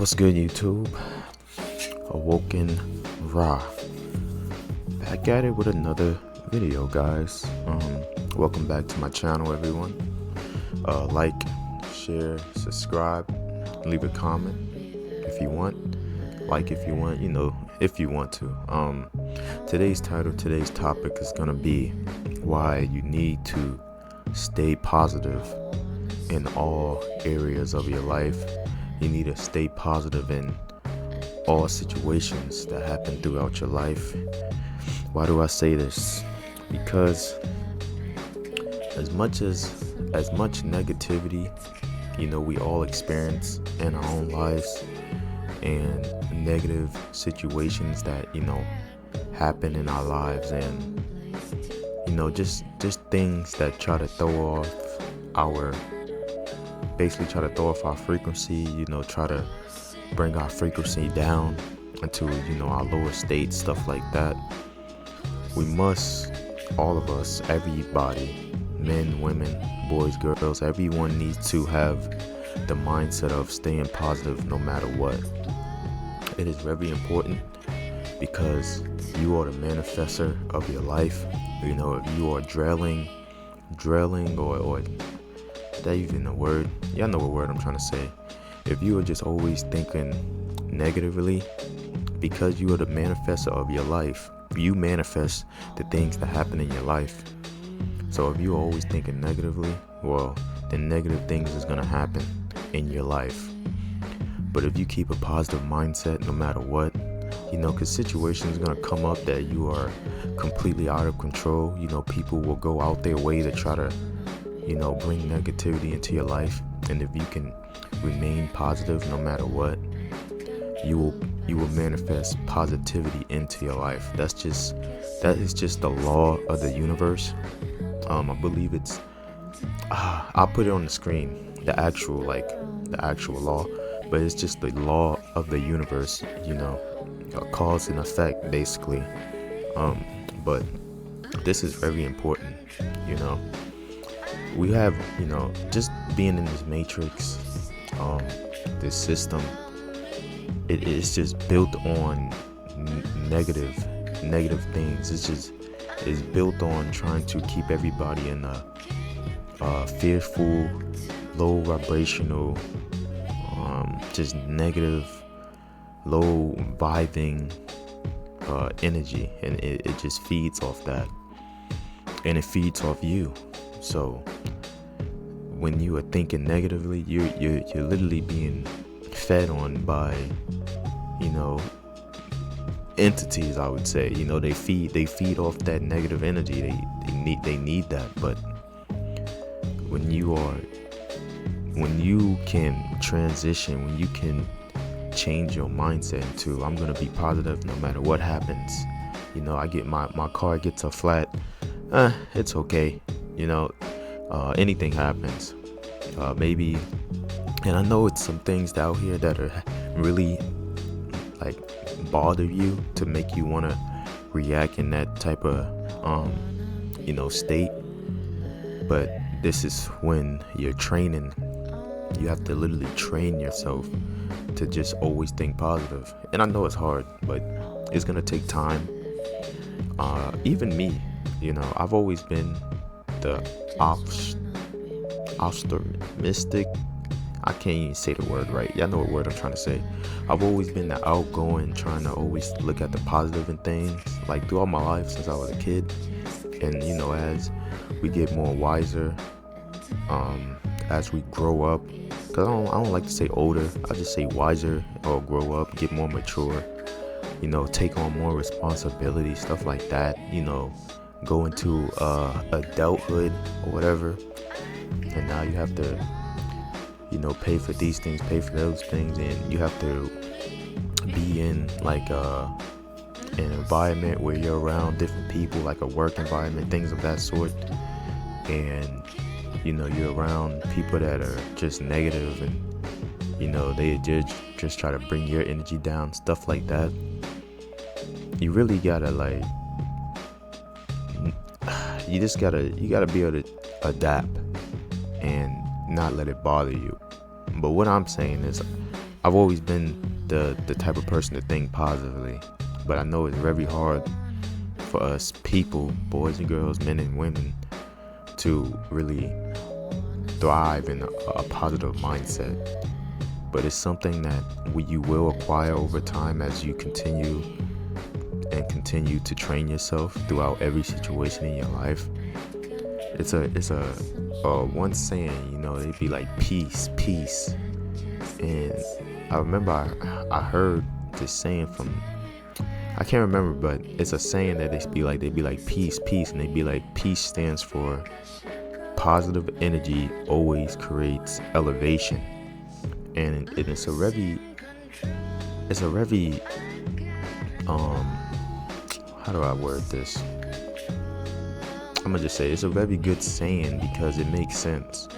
What's good, YouTube? Awoken Ra. Back at it with another video, guys. Welcome back to my channel, everyone. Like, share, subscribe, leave a comment if you want. Like if you want, if you want to. Today's topic is gonna be why you need to stay positive in all areas of your life. You need to stay positive in all situations that happen throughout your life. Why do I say this? Because as much negativity, we all experience in our own lives, and negative situations that, happen in our lives, and just things that try to throw off our frequency, try to bring our frequency down into, our lower state, stuff like that. We must, all of us, everybody, men, women, boys, girls, everyone needs to have the mindset of staying positive no matter what. It is very important because you are the manifestor of your life. If you are drilling, or is that even a word? Y'all know what word I'm trying to say. If you are just always thinking negatively, because you are the manifestor of your life, you manifest the things that happen in your life. So if you're always thinking negatively, well, then negative things is going to happen in your life. But if you keep a positive mindset no matter what, because situations are going to come up that you are completely out of control. People will go out their way to try to bring negativity into your life. And if you can remain positive no matter what, you will manifest positivity into your life. That is just the law of the universe. I believe it's I'll put it on the screen, the actual law, but it's just the law of the universe, cause and effect, basically. But this is very important. We have, just being in this matrix, this system, it's just built on negative things. It's built on trying to keep everybody in a fearful, low vibrational, just negative, low vibing energy, and it just feeds off that, and it feeds off you. So when you are thinking negatively, you're literally being fed on by entities, I would say. They feed off that negative energy. They need that. But when you can transition, when you can change your mindset into, I'm gonna be positive no matter what happens. I get my car gets a flat, it's okay. Anything happens. Maybe, and I know it's some things out here that are really bother you to make you want to react in that type of state. But this is when you're training. You have to literally train yourself to just always think positive. And I know it's hard, but it's gonna take time. Even me, I've always been the optimistic. I can't even say the word right. Y'all know what word I'm trying to say. I've always been the outgoing, trying to always look at the positive in things, throughout my life since I was a kid. And as we get more wiser, as we grow up, because I don't like to say older, I just say wiser, or grow up, get more mature, take on more responsibility, stuff like that, go into adulthood or whatever. And now you have to pay for these things, pay for those things, and you have to be in an environment where you're around different people, like a work environment, things of that sort. And you're around people that are just negative, and they just try to bring your energy down, stuff like that. You really gotta you gotta be able to adapt and not let it bother you. But what I'm saying is, I've always been the type of person to think positively, but I know it's very hard for us people, boys and girls, men and women, to really thrive in a positive mindset. But it's something that you will acquire over time as you continue to train yourself throughout every situation in your life. It's a one saying, they'd be like peace, and I remember I heard this saying from, I can't remember, but it's a saying that they'd be like peace, and they'd be like, peace stands for positive energy always creates elevation. And it's a very how do I word this? I'm gonna just say it's a very good saying because it makes sense.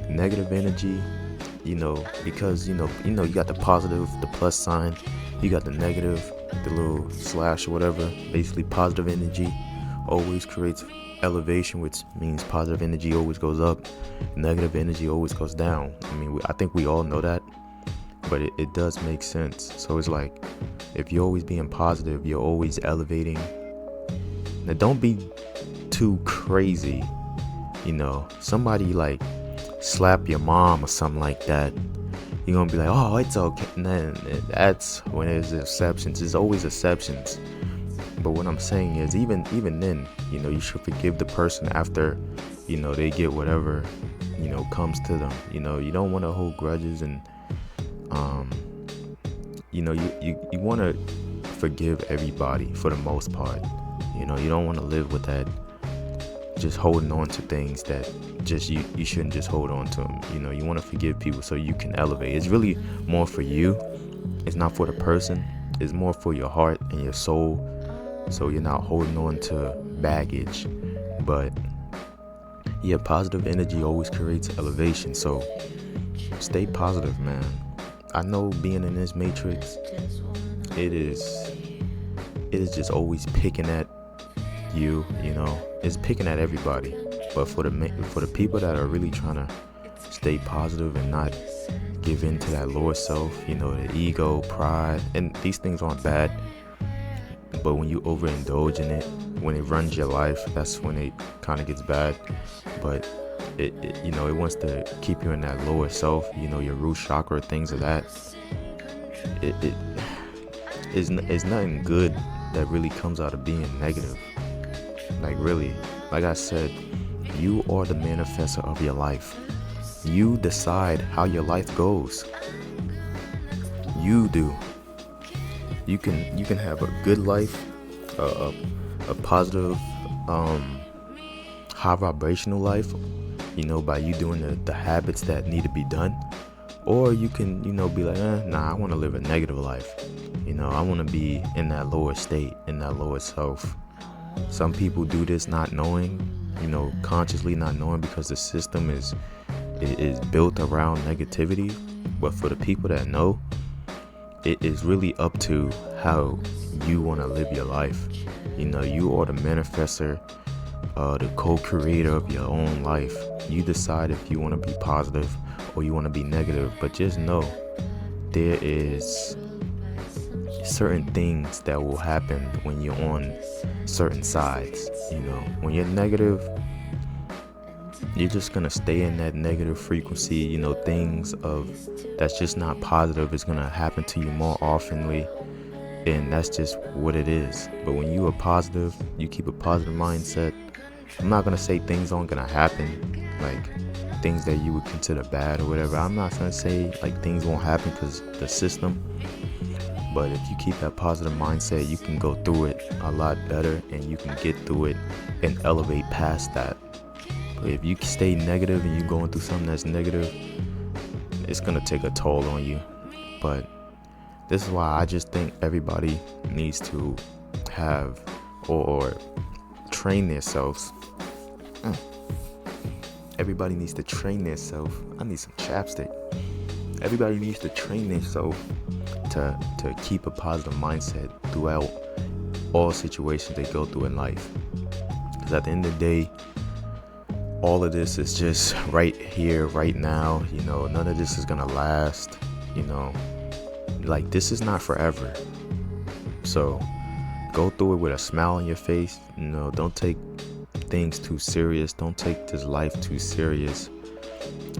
Negative energy, because you got the positive, the plus sign, you got the negative, the little slash or whatever. Basically, positive energy always creates elevation, which means positive energy always goes up, negative energy always goes down. I think we all know that, but it does make sense. So it's like, if you're always being positive, you're always elevating. Now don't be too crazy. Somebody like slap your mom or something like that, you're gonna be like, oh, it's okay. And then that's when there's exceptions. There's always exceptions. But what I'm saying is, even then, you should forgive the person after, they get whatever, comes to them. You don't want to hold grudges, and you want to forgive everybody for the most part. You don't want to live with that, just holding on to things that just you shouldn't just hold on to them. You want to forgive people so you can elevate. It's really more for you. It's not for the person. It's more for your heart and your soul. So you're not holding on to baggage. But yeah, positive energy always creates elevation. So stay positive, man. I know being in this matrix, it is just always picking at you. It's picking at everybody. But for the people that are really trying to stay positive and not give in to that lower self, the ego, pride, and these things aren't bad. But when you overindulge in it, when it runs your life, that's when it kind of gets bad. But it wants to keep you in that lower self, your root chakra, things of that. It's nothing good that really comes out of being negative. Like really, like I said, you are the manifestor of your life. You decide how your life goes. You do. You can have a good life, a positive, high vibrational life, by you doing the habits that need to be done. Or you can, be like, nah, I want to live a negative life. I want to be in that lower state, in that lower self. Some people do this not knowing, consciously not knowing, because the system is built around negativity. But for the people that know, it is really up to how you want to live your life. You are the manifestor, the co-creator of your own life. You decide if you want to be positive or you want to be negative. But just know, there is certain things that will happen when you're on certain sides. When you're negative, you're just gonna stay in that negative frequency. Things that's just not positive is gonna happen to you more oftenly, and that's just what it is. But when you are positive, you keep a positive mindset. I'm not gonna say things aren't gonna happen, like things that you would consider bad or whatever. I'm not gonna say like things won't happen because the system. But if you keep that positive mindset, you can go through it a lot better, and you can get through it and elevate past that. But if you stay negative and you're going through something that's negative, it's going to take a toll on you. But this is why I just think everybody needs to have or train themselves. Everybody needs to train themselves. I need some chapstick. Everybody needs to train themselves to keep a positive mindset throughout all situations they go through in life. Because at the end of the day, all of this is just right here, right now. None of this is gonna last. You know, like, this is not forever. So go through it with a smile on your face. You know, don't take things too serious. Don't take this life too serious.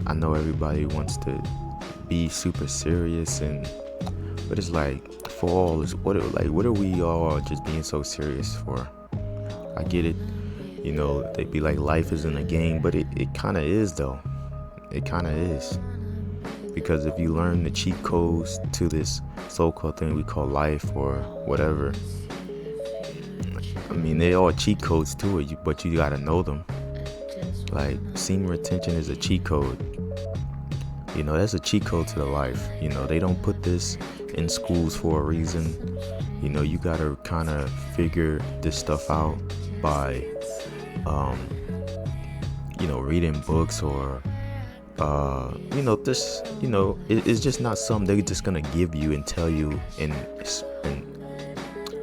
I know everybody wants to be super serious, but it's like, for all is what are we all just being so serious for? I get it. You know, they be like, life isn't a game, but it kind of is, though. It kind of is. Because if you learn the cheat codes to this so-called thing we call life or whatever, I mean, they all cheat codes to it, but you gotta know them. Like, semen retention is a cheat code. You know, that's a cheat code to the life. You know, they don't put this in schools for a reason. You know, you gotta kind of figure this stuff out by, you know, reading books or, you know, this, you know, it's just not something they're just gonna give you and tell you and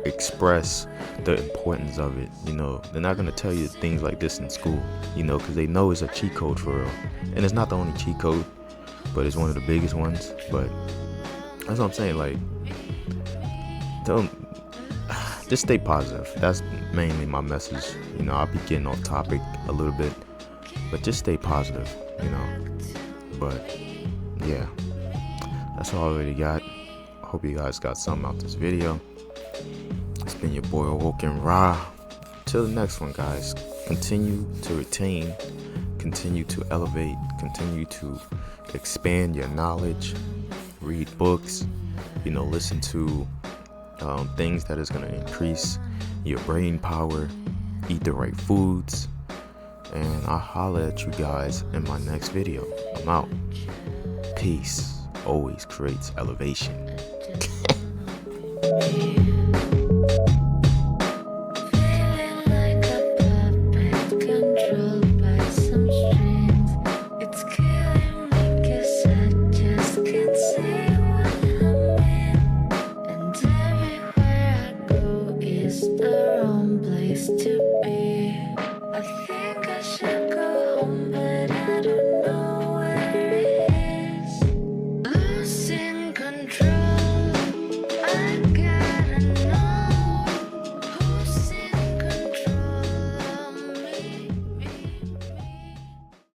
express the importance of it. You know, they're not gonna tell you things like this in school, you know, because they know it's a cheat code for real. And it's not the only cheat code, but it's one of the biggest ones. But that's what I'm saying. Like, just stay positive. That's mainly my message. You know, I'll be getting off topic a little bit, but just stay positive, you know. But yeah, that's all I really got. I hope you guys got something out this video. It's been your boy Awoken Ra. Till the next one, guys. Continue to retain, continue to elevate, continue to expand your knowledge, read books, you know, listen to things that is going to increase your brain power, eat the right foods, and I'll holler at you guys in my next video. I'm out. Peace always creates elevation. To be